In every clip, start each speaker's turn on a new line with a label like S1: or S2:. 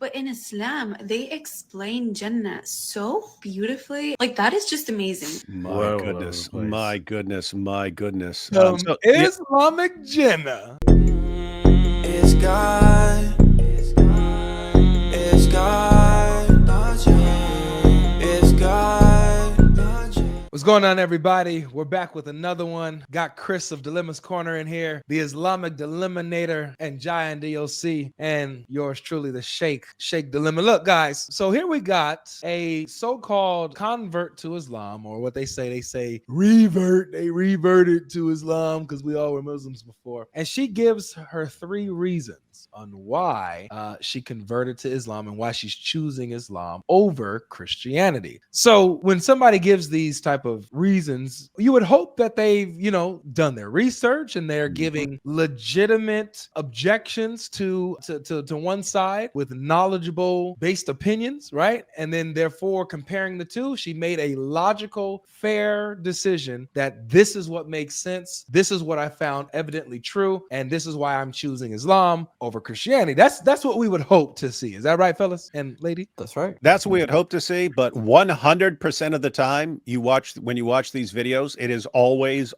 S1: But in Islam, they explain Jannah so beautifully. Like, that is just amazing.
S2: My
S3: All over
S2: goodness,
S3: the place.
S2: my goodness, my goodness.
S4: Islamic Jannah.
S5: It's God. It's God. It's God.
S4: What's going on, everybody? We're back with another one. Got Chris of Dilemma's Corner in here, the Islamic Dilemminator, and Giant DOC, and yours truly, the Sheikh Dilemma. Look, guys, so here we got a so-called convert to Islam, or what they say revert. They reverted to Islam because we all were Muslims before. And she gives her 3 reasons on why she converted to Islam and why she's choosing Islam over Christianity. So when somebody gives these type of reasons, you would hope that they've, done their research and they're giving legitimate objections to one side with knowledgeable based opinions, right? And then therefore comparing the two, she made a logical, fair decision that this is what makes sense. This is what I found evidently true, and this is why I'm choosing Islam over Christianity. That's what we would hope to see. Is that right, fellas and lady?
S6: That's right.
S2: That's what we had hoped to see, but 100% of the time when you watch these videos, it is always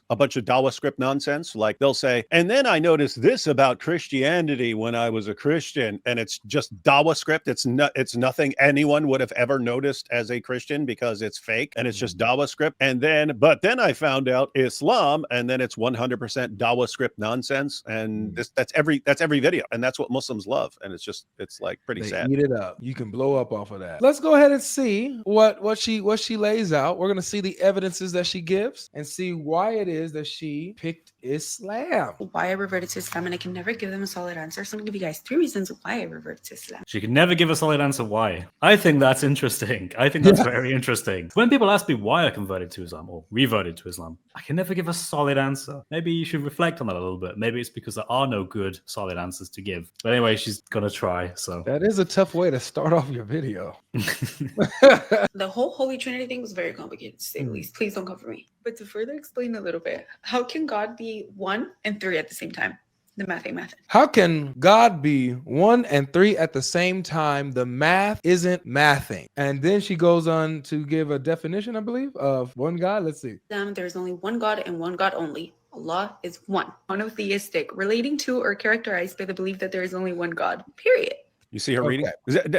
S2: a bunch of Dawa script nonsense. Like they'll say, and then I noticed this about Christianity when I was a Christian, and it's just Dawa script. It's nothing anyone would have ever noticed as a Christian because it's fake and it's just Dawa script. But then I found out Islam, and then it's 100% Dawa script nonsense. And that's every video, and that's what Muslims love. And it's like pretty sad.
S4: Eat it up. You can blow up off of that. Let's go ahead and see what she lays out. We're gonna see the evidences that she gives and see why it is that she picked Islam.
S1: Why I reverted to Islam, and I can never give them a solid answer. So I'm gonna give you guys 3 reasons why I reverted to Islam.
S3: She can never give a solid answer why. I think that's interesting. I think that's very interesting. When people ask me why I converted to Islam or reverted to Islam, I can never give a solid answer. Maybe you should reflect on that a little bit. Maybe it's because there are no good solid answers to give. But anyway, she's gonna try. So
S4: that is a tough way to start off your video.
S1: The whole Holy Trinity thing was very complicated, to say the least. Please don't come for me. But to further explain a little bit, how can God be 1 and 3 at the same time? The math ain't mathing.
S4: How can God be 1 and 3 at the same time? The math isn't mathing. And then she goes on to give a definition, I believe, of one God. Let's see.
S1: There's only one God and one God only. Allah is one. Monotheistic, relating to or characterized by the belief that there is only one God, period.
S2: You see her reading?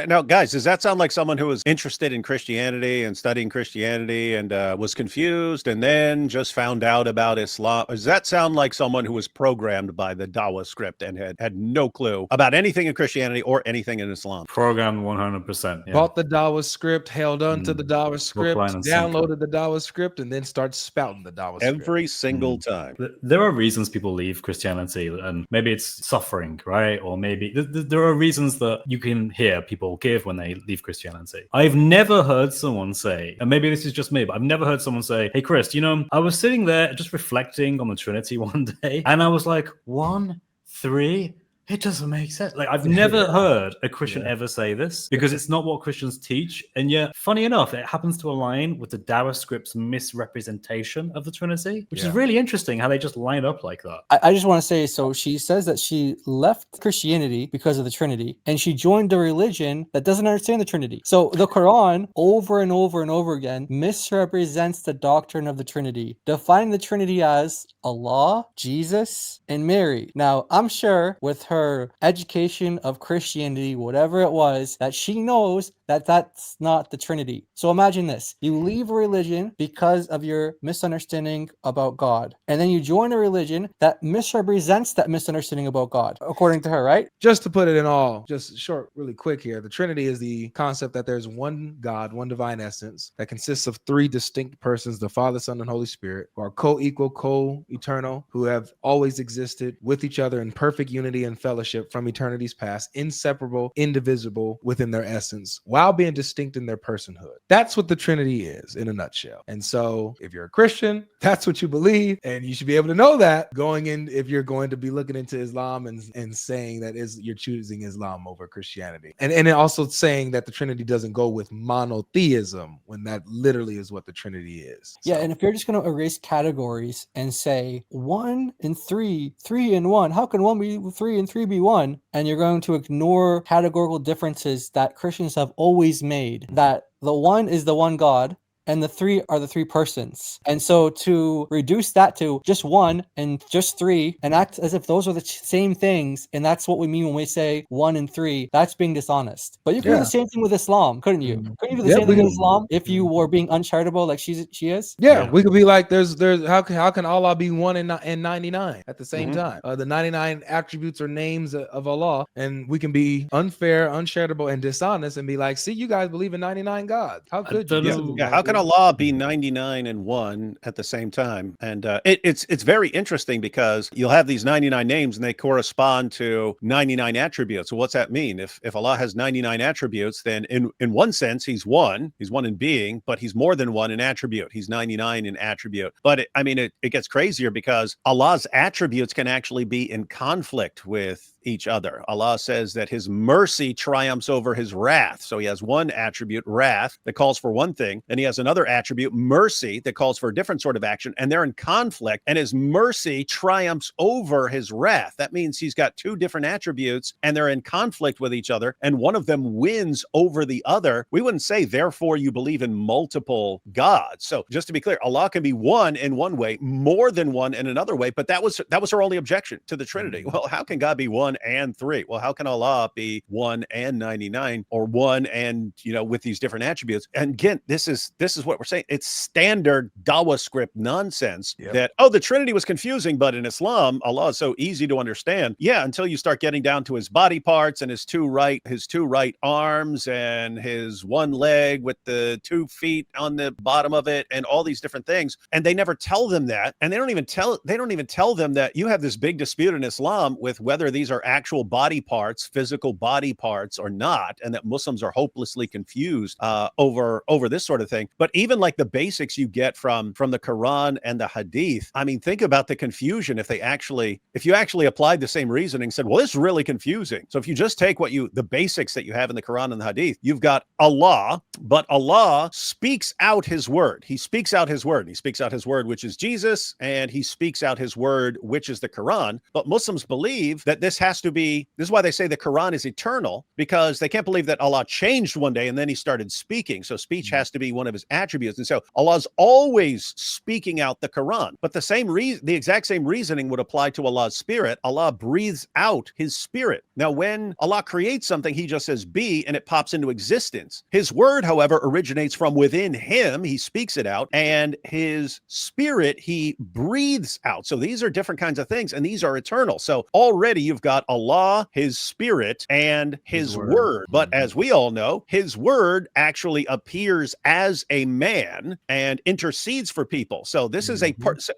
S2: Now, guys, does that sound like someone who was interested in Christianity and studying Christianity and was confused and then just found out about Islam? Does that sound like someone who was programmed by the Dawa script and had no clue about anything in Christianity or anything in Islam?
S3: Programmed 100%. Yeah.
S4: Bought the Dawa script, held on to the Dawa script, downloaded the Dawa script, and then starts spouting the Dawa script.
S2: Every single time.
S3: There are reasons people leave Christianity, and maybe it's suffering, right? Or maybe there are reasons that you can hear people give when they leave Christianity. I've never heard someone say, and maybe this is just me, but I've never heard someone say, hey, Chris, I was sitting there just reflecting on the Trinity one day, and I was like, 1, 3, it doesn't make sense. Like, I've never heard a Christian ever say this because it's not what Christians teach. And yet, funny enough, it happens to align with the Dawa script's misrepresentation of the Trinity, which is really interesting how they just line up like that.
S6: I just want to say, so she says that she left Christianity because of the Trinity, and she joined a religion that doesn't understand the Trinity. So the Quran, over and over and over again, misrepresents the doctrine of the Trinity, defining the Trinity as Allah, Jesus, and Mary. Now, I'm sure with her education of Christianity, whatever it was, that she knows that that's not the Trinity. So imagine this. You leave a religion because of your misunderstanding about God, and then you join a religion that misrepresents that misunderstanding about God, according to her, right?
S4: Just to put it in all, just short, really quick here, the Trinity is the concept that there's one God, one divine essence that consists of 3 distinct persons, the Father, Son, and Holy Spirit, who are co-equal, co-eternal, who have always existed with each other in perfect unity and fellowship from eternity's past, inseparable, indivisible within their essence, while being distinct in their personhood. That's what the Trinity is in a nutshell. And so if you're a Christian, that's what you believe, and you should be able to know that going in if you're going to be looking into Islam and saying that you're choosing Islam over Christianity. And also saying that the Trinity doesn't go with monotheism when that literally is what the Trinity is.
S6: Yeah, and if you're just going to erase categories and say 1 and 3, 3 and 1, how can 1 be 3 and three be one, and you're going to ignore categorical differences that Christians have always made, that the one is the one God, and the three are the three persons. And so to reduce that to just one and just three and act as if those are the same things, and that's what we mean when we say one and three, that's being dishonest. But you could do the same thing with Islam, couldn't you? Couldn't you do the same thing with Islam if you were being uncharitable like she is?
S4: Yeah, we could be like, there's how can Allah be one and 99 at the same time? The 99 attributes or names of Allah, and we can be unfair, uncharitable, and dishonest, and be like, see, you guys believe in 99 gods. How could you?
S2: Yeah, how can Allah be 99 and 1 at the same time? And it's very interesting because you'll have these 99 names and they correspond to 99 attributes. So what's that mean? If Allah has 99 attributes, then in one sense he's one in being, but he's more than one in attribute. He's 99 in attribute. But it gets crazier because Allah's attributes can actually be in conflict with each other. Allah says that his mercy triumphs over his wrath. So he has one attribute, wrath, that calls for one thing, and he has another attribute, mercy, that calls for a different sort of action, and they're in conflict, and his mercy triumphs over his wrath. That means he's got two different attributes and they're in conflict with each other, and one of them wins over the other. We wouldn't say, therefore, you believe in multiple gods. So just to be clear, Allah can be one in one way, more than one in another way, but that was her only objection to the Trinity. Well, how can God be one and three? Well, how can Allah be 1 and 99, or 1 and with these different attributes? And again, this is what we're saying. It's standard Dawa script nonsense that the Trinity was confusing, but in Islam, Allah is so easy to understand. Yeah, until you start getting down to his body parts and his two right arms and his one leg with the 2 feet on the bottom of it and all these different things. And they never tell them that. And they don't even tell them that you have this big dispute in Islam with whether these are actual body parts, physical body parts, or not, and that Muslims are hopelessly confused over this sort of thing. But even like the basics you get from the Quran and the Hadith, think about the confusion if you actually applied the same reasoning, said, well, this is really confusing. So if you just take the basics that you have in the Quran and the Hadith, you've got Allah, but Allah speaks out his word. He speaks out his word. He speaks out his word, which is Jesus, and he speaks out his word, which is the Quran. But Muslims believe that this is why they say the Quran is eternal, because they can't believe that Allah changed one day and then he started speaking. So speech has to be one of his attributes. And so Allah's always speaking out the Quran. But the exact same reasoning would apply to Allah's spirit. Allah breathes out his spirit. Now, when Allah creates something, he just says be, and it pops into existence. His word, however, originates from within him. He speaks it out, and his spirit, he breathes out. So these are different kinds of things, and these are eternal. So already you've got Allah, his spirit, and his word. But as we all know, his word actually appears as a man and intercedes for people. So this is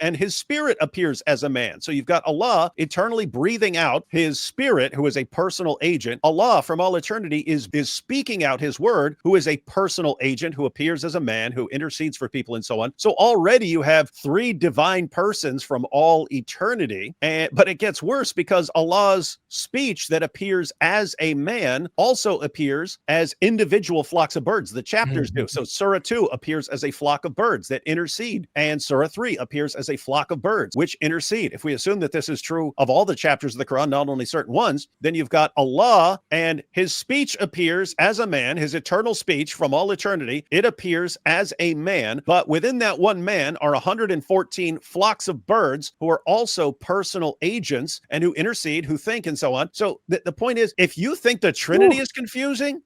S2: and his spirit appears as a man. So you've got Allah eternally breathing out his spirit, who is a personal agent. Allah from all eternity is speaking out his word, who is a personal agent, who appears as a man, who intercedes for people, and so on. So already you have 3 divine persons from all eternity. But it gets worse, because Allah's speech that appears as a man also appears as individual flocks of birds. The chapters do. So Surah 2 appears as a flock of birds that intercede, and Surah 3 appears as a flock of birds which intercede. If we assume that this is true of all the chapters of the Quran, not only certain ones, then you've got Allah, and his speech appears as a man, his eternal speech from all eternity. It appears as a man, but within that one man are 114 flocks of birds who are also personal agents and who intercede, who think, and so on. So the point is, if you think the Trinity is confusing,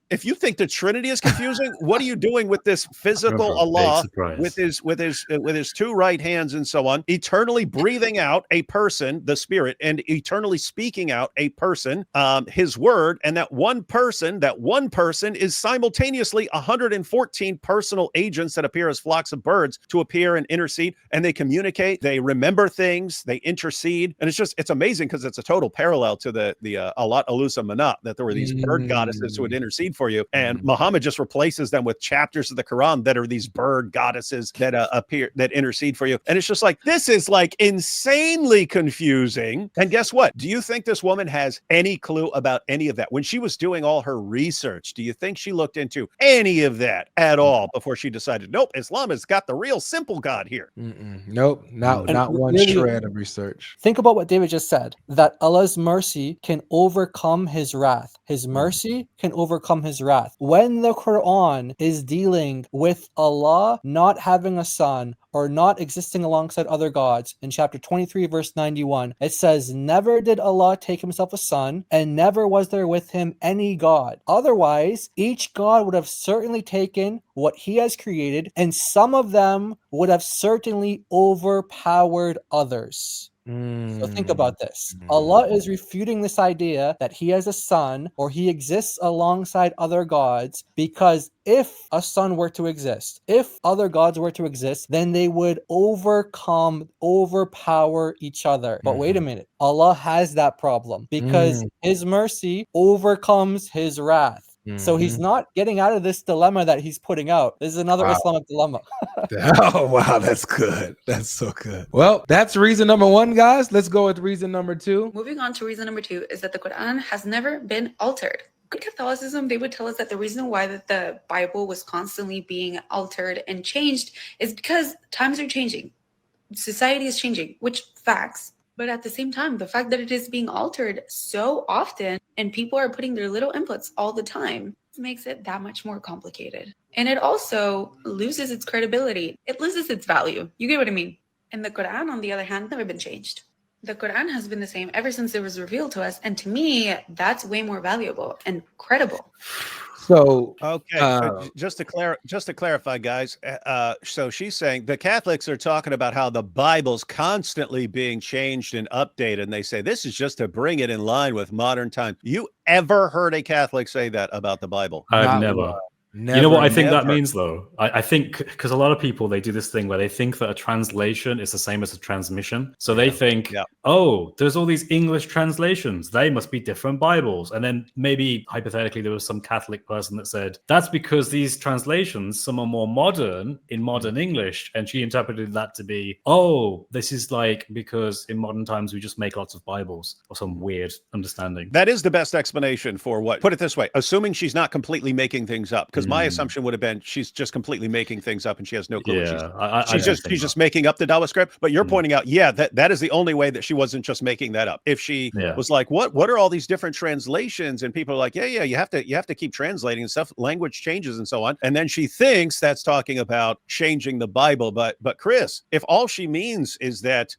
S2: what are you doing with this physical Allah with his 2 right hands and so on, eternally breathing out a person, the spirit, and eternally speaking out a person, his word, and that one person is simultaneously 114 personal agents that appear as flocks of birds to appear and intercede, and they communicate, they remember things, they intercede, and it's amazing, because it's a total parallel to the Alat, Alusa, Manat, that there were these bird goddesses who would intercede for you, and Muhammad just replaces them with chapters of the Quran that are these bird goddesses that appear, that intercede for you. And it's just like, this is like insanely confusing. And guess what? Do you think this woman has any clue about any of that? When she was doing all her research, do you think she looked into any of that at all before she decided, nope, Islam has got the real simple God here?
S4: Nope, not one shred of research.
S6: Think about what David just said, that Allah's mercy mercy can overcome his wrath. His mercy can overcome his wrath. When the Quran is dealing with Allah not having a son or not existing alongside other gods, in chapter 23, verse 91, it says, "Never did Allah take himself a son, and never was there with him any god. Otherwise, each god would have certainly taken what he has created, and some of them would have certainly overpowered others." So think about this. Allah is refuting this idea that he has a son or he exists alongside other gods, because if a son were to exist, if other gods were to exist, then they would overpower each other. But wait a minute. Allah has that problem because his mercy overcomes his wrath. So he's not getting out of this dilemma that he's putting out. This is another Islamic dilemma.
S4: Oh, wow. That's good. That's so good. Well, that's reason number one, guys. Let's go with reason number two.
S1: Moving on to reason number two is that the Quran has never been altered. In Catholicism, they would tell us that the reason why that the Bible was constantly being altered and changed is because times are changing. Society is changing, which facts. But at the same time, the fact that it is being altered so often and people are putting their little inputs all the time makes it that much more complicated. And it also loses its credibility. It loses its value. You get what I mean? And the Quran, on the other hand, never been changed. The Quran has been the same ever since it was revealed to us. And to me, that's way more valuable and credible.
S4: So
S2: okay, just to clarify, guys. So she's saying the Catholics are talking about how the Bible's constantly being changed and updated, and they say this is just to bring it in line with modern times. You ever heard a Catholic say that about the Bible?
S3: I've never. You know what I think that means, though? I think because a lot of people, they do this thing where they think that a translation is the same as a transmission. So they think, oh, there's all these English translations. They must be different Bibles. And then maybe hypothetically, there was some Catholic person that said, that's because these translations, some are more modern in modern English. And she interpreted that to be, oh, this is like because in modern times, we just make lots of Bibles, or some weird understanding.
S2: That is the best explanation for what, put it this way, assuming she's not completely making things up. Because my assumption would have been she's just completely making things up and she has no clue.
S3: Yeah,
S2: she's just making up the Dawa script. But you're pointing out, that is the only way that she wasn't just making that up. If she was like, what are all these different translations? And people are like, you have to keep translating and stuff. Language changes and so on. And then she thinks that's talking about changing the Bible. But Chris, if all she means is that,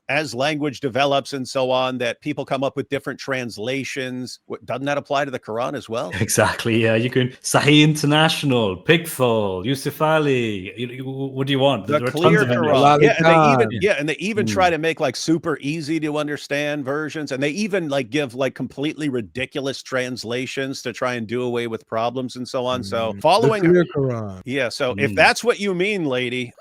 S2: as language develops and so on, that people come up with different translations, doesn't that apply to the Quran as well?
S3: Exactly. Yeah, you can Sahih International, Pigful, Yusuf Ali. What do you want?
S2: The clear Quran. And they even try to make like super easy to understand versions, and they even like give like completely ridiculous translations to try and do away with problems and so on. So following
S4: the clear Quran.
S2: Yeah. So if that's what you mean, lady,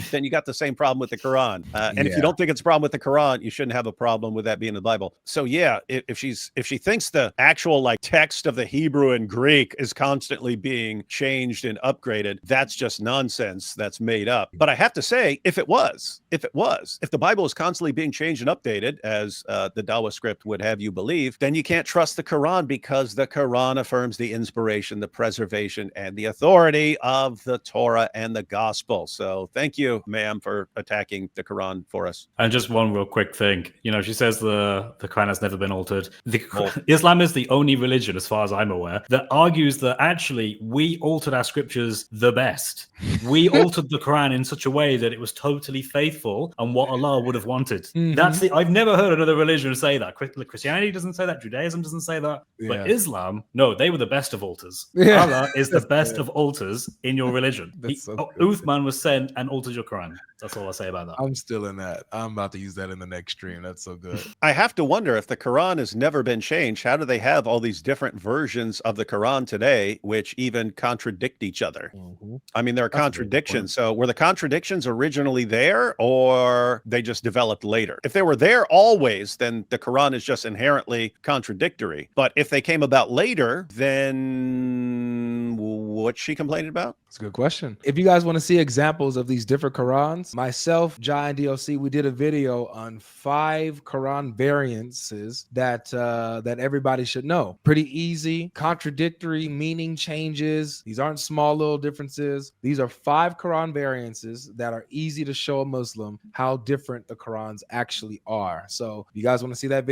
S2: then you got the same problem with the Quran. And if you don't think it's a problem with the Quran, you shouldn't have a problem with that being the Bible. So if she thinks the actual like text of the Hebrew and Greek is constantly being changed and upgraded, that's just nonsense. That's made up. But I have to say, if the Bible is constantly being changed and updated, as the Dawa script would have you believe, then you can't trust the Quran, because the Quran affirms the inspiration, the preservation, and the authority of the Torah and the Gospel. So thank you, ma'am, for attacking the Quran for us.
S3: And just one real quick thing. She says the Quran has never been altered. Islam is the only religion, as far as I'm aware, that argues that actually we altered our scriptures the best. We altered the Quran in such a way that it was totally faithful and what Allah would have wanted. I've never heard another religion say that. Christianity doesn't say that. Judaism doesn't say that. But Islam, no, they were the best of alters. Allah is the best of alters in your religion. Uthman was sent and altered your Quran. That's all I say about that.
S4: I'm still in that. I'm about to use that in the next stream. That's so good.
S2: I have to wonder, if the Quran has never been changed, how do they have all these different versions of the Quran today, which even contradict each other? I mean, there are contradictions. So were the contradictions originally there, or they just developed later? If they were there always, then the Quran is just inherently contradictory. But if they came about later, then what's she complaining about?
S4: It's a good question. If you guys want to see examples of these different Qurans, myself, Jai, and DOC, we did a video on 5 Quran variances that everybody should know. Pretty easy, contradictory meaning changes. These aren't small little differences. These are 5 Quran variances that are easy to show a Muslim how different the Qurans actually are. So if you guys want to see that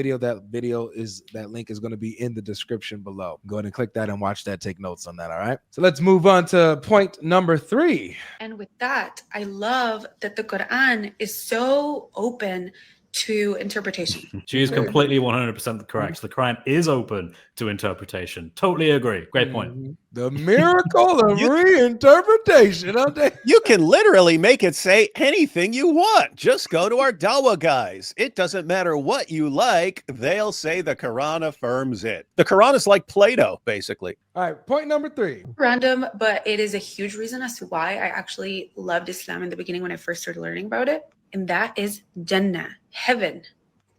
S4: link is going to be in the description below. Go ahead and click that and watch that. Take notes on that. All right. So let's move on to point number 3.
S1: And with that, I love that the Quran is so open to interpretation.
S3: She is completely 100% correct. The Quran is open to interpretation. Totally agree. Great point.
S4: The miracle of reinterpretation.
S2: You can literally make it say anything you want. Just go to our Dawah guys. It doesn't matter what you like. They'll say the Quran affirms it. The Quran is like Plato, basically.
S4: All right, point number 3.
S1: Random, but it is a huge reason as to why I actually loved Islam in the beginning when I first started learning about it. And that is Jannah, heaven.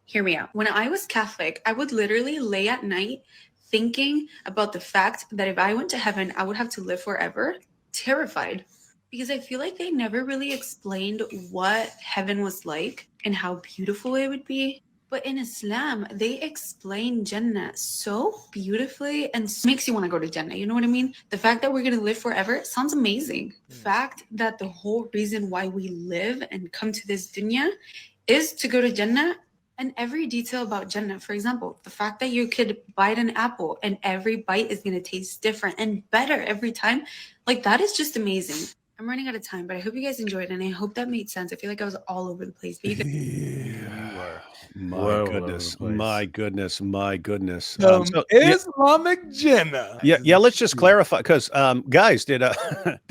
S1: Hear me out. When I was Catholic, I would literally lay at night thinking about the fact that if I went to heaven, I would have to live forever, terrified. Because I feel like they never really explained what heaven was like and how beautiful it would be. But in Islam, they explain Jannah so beautifully and makes you want to go to Jannah. You know what I mean? The fact that we're going to live forever sounds amazing. The fact that the whole reason why we live and come to this dunya is to go to Jannah, and every detail about Jannah. For example, the fact that you could bite an apple and every bite is going to taste different and better every time. Like, that is just amazing. I'm running out of time, but I hope you guys enjoyed it, and I hope that made sense. I feel like I was all over the place. But you could...
S2: My goodness.
S4: Islamic Jannah.
S2: Yeah. Let's just clarify, because guys, did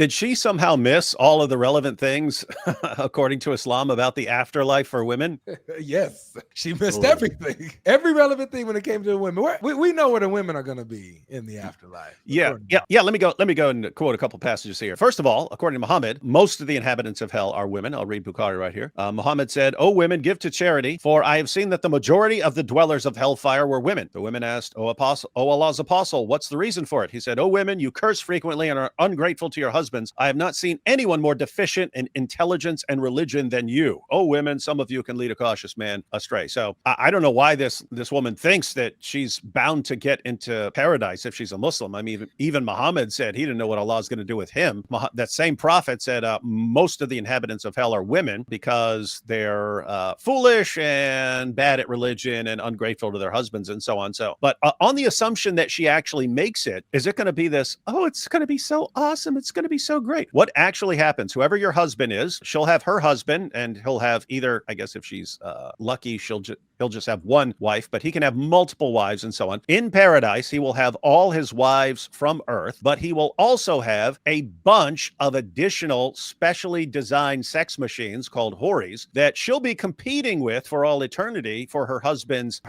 S2: she somehow miss all of the relevant things according to Islam about the afterlife for women?
S4: Yes, she missed everything. Every relevant thing when it came to the women. We know where the women are going to be in the afterlife.
S2: Yeah. Let me go and quote a couple passages here. First of all, according to Muhammad, most of the inhabitants of hell are women. I'll read Bukhari right here. Muhammad said, "O women, give to charity, for I have seen that the majority of the dwellers of hellfire were women." The women asked, "O Allah's apostle, what's the reason for it?" He said, "O women, you curse frequently and are ungrateful to your husbands. I have not seen anyone more deficient in intelligence and religion than you. O women, some of you can lead a cautious man astray." So I don't know why this woman thinks that she's bound to get into paradise if she's a Muslim. I mean, even Muhammad said he didn't know what Allah is going to do with him. That same prophet said most of the inhabitants of hell are women because they're foolish and bad at religion and ungrateful to their husbands and so on. But on the assumption that she actually makes it, is it going to be this, oh, it's going to be so awesome, it's going to be so great? What actually happens, whoever your husband is, she'll have her husband, and he'll have either, I guess if she's lucky, he'll just have one wife, but he can have multiple wives and so on. In paradise, he will have all his wives from earth, but he will also have a bunch of additional specially designed sex machines called houris that she'll be competing with for all eternity for her husband's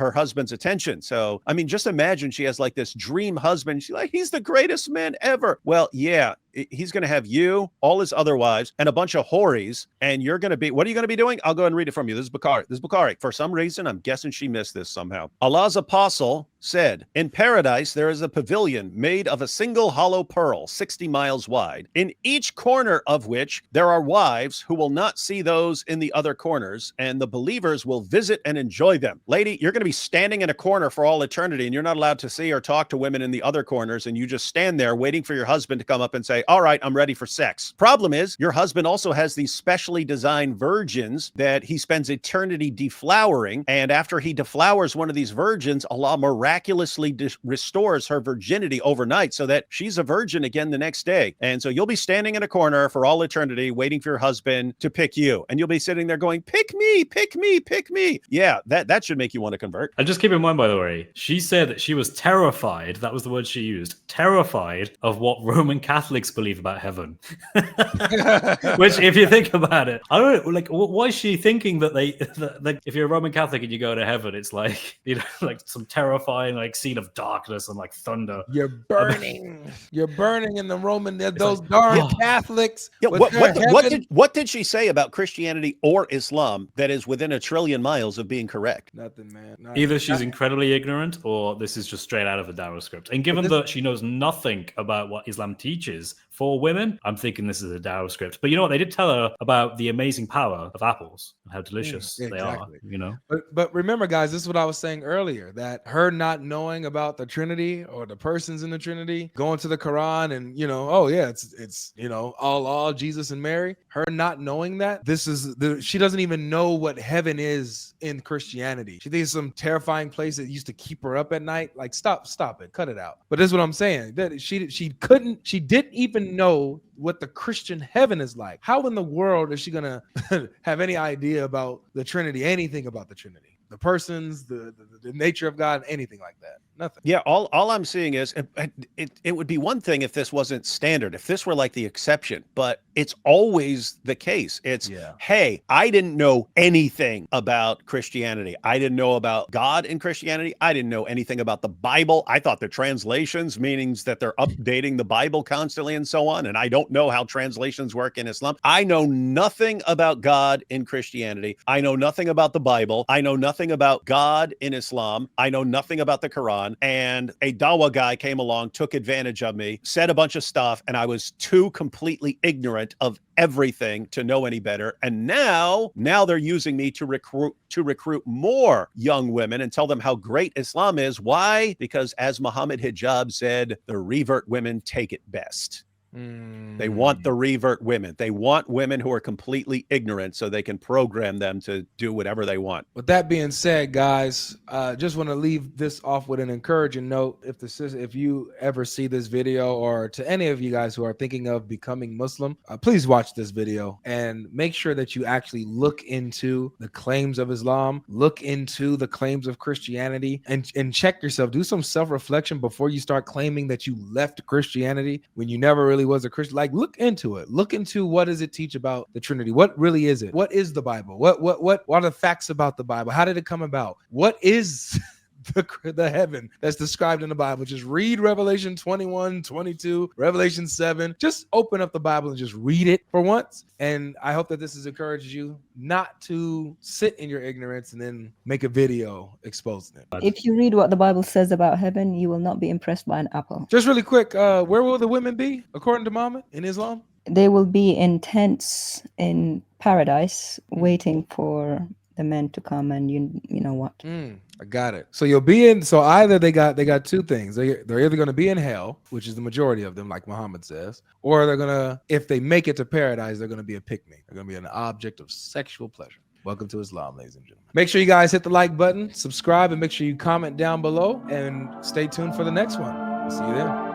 S2: attention. So, I mean, just imagine she has like this dream husband. She's like, he's the greatest man ever. Well, yeah, he's going to have you, all his other wives, and a bunch of houris, and you're going to be, what are you going to be doing? I'll go ahead and read it from you. This is Bukhari. For some reason, I'm guessing she missed this somehow. Allah's apostle said, "In paradise, there is a pavilion made of a single hollow pearl, 60 miles wide, in each corner of which there are wives who will not see those in the other corners, and the believers will visit and enjoy them." Lady, you're going to be standing in a corner for all eternity, and you're not allowed to see or talk to women in the other corners, and you just stand there waiting for your husband to come up and say, "All right, I'm ready for sex." Problem is, your husband also has these specially designed virgins that he spends eternity deflowering, and after he deflowers one of these virgins, Allah miraculously restores her virginity overnight so that she's a virgin again the next day. And so you'll be standing in a corner for all eternity waiting for your husband to pick you, and you'll be sitting there going, "Pick me, pick me, pick me." Yeah, that should make you want to convert.
S3: And just keep in mind, by the way, she said that she was terrified, that was the word she used, terrified of what Roman Catholics believe about heaven. Which, if you think about it, I don't know, like, why is she thinking that that if you're a Roman Catholic and you go to heaven, it's like, you know, like some terrifying like scene of darkness and like thunder.
S4: You're burning in the Roman, those darn Catholics.
S2: Yeah, what did she say about Christianity or Islam that is within a trillion miles of being correct?
S4: Nothing, man.
S3: Either she's incredibly ignorant, or this is just straight out of the Dawah script. And given that she knows nothing about what Islam teaches, for women, I'm thinking this is a Dow script. But you know what? They did tell her about the amazing power of apples and how delicious they are.
S4: Exactly.
S3: You know.
S4: But remember, guys, this is what I was saying earlier, that her not knowing about the Trinity or the persons in the Trinity, going to the Quran and, you know, oh yeah, it's you know, Allah, Jesus and Mary, her not knowing that, she doesn't even know what heaven is in Christianity. She thinks it's some terrifying place that used to keep her up at night. Like, stop it, cut it out. But this is what I'm saying, that she didn't even know what the Christian heaven is like. How in the world is she gonna have any idea about the Trinity, anything about the Trinity, the persons, the nature of God, anything like that? Nothing.
S2: Yeah, all I'm seeing is it would be one thing if this wasn't standard, if this were like the exception, but it's always the case. It's, hey, I didn't know anything about Christianity. I didn't know about God in Christianity. I didn't know anything about the Bible. I thought the translations, meanings that they're updating the Bible constantly and so on, and I don't know how translations work in Islam. I know nothing about God in Christianity. I know nothing about the Bible. I know nothing about God in Islam. I know nothing about the Quran. And a Dawa guy came along, took advantage of me, said a bunch of stuff, and I was too completely ignorant of everything to know any better. And now they're using me to recruit more young women and tell them how great Islam is. Why? Because as Muhammad Hijab said, the revert women take it best. They want the revert women. They want women who are completely ignorant so they can program them to do whatever they want.
S4: With that being said, guys, just want to leave this off with an encouraging note. If you ever see this video, or to any of you guys who are thinking of becoming Muslim, please watch this video and make sure that you actually look into the claims of Islam, look into the claims of Christianity, and check yourself. Do some self-reflection before you start claiming that you left Christianity when you never really was a Christian. Like, look into it. Look into what does it teach about the Trinity? What really is it? What is the Bible? What are the facts about the Bible? How did it come about? What is the heaven that's described in the Bible? Just read Revelation 21, 22, Revelation 7. Just open up the Bible and just read it for once. And I hope that this has encouraged you not to sit in your ignorance and then make a video exposing it.
S7: If you read what the Bible says about heaven, you will not be impressed by an apple.
S4: Just really quick, where will the women be according to Muhammad in Islam?
S7: They will be in tents in paradise, waiting for the men to come, and you know what.
S4: I got it. So you'll be in. So either they got two things. They're either going to be in hell, which is the majority of them, like Muhammad says, or they're gonna, if they make it to paradise, they're gonna be a pick-me. They're gonna be an object of sexual pleasure. Welcome to Islam, ladies and gentlemen. Make sure you guys hit the like button, subscribe, and make sure you comment down below, and stay tuned for the next one. We'll see you there.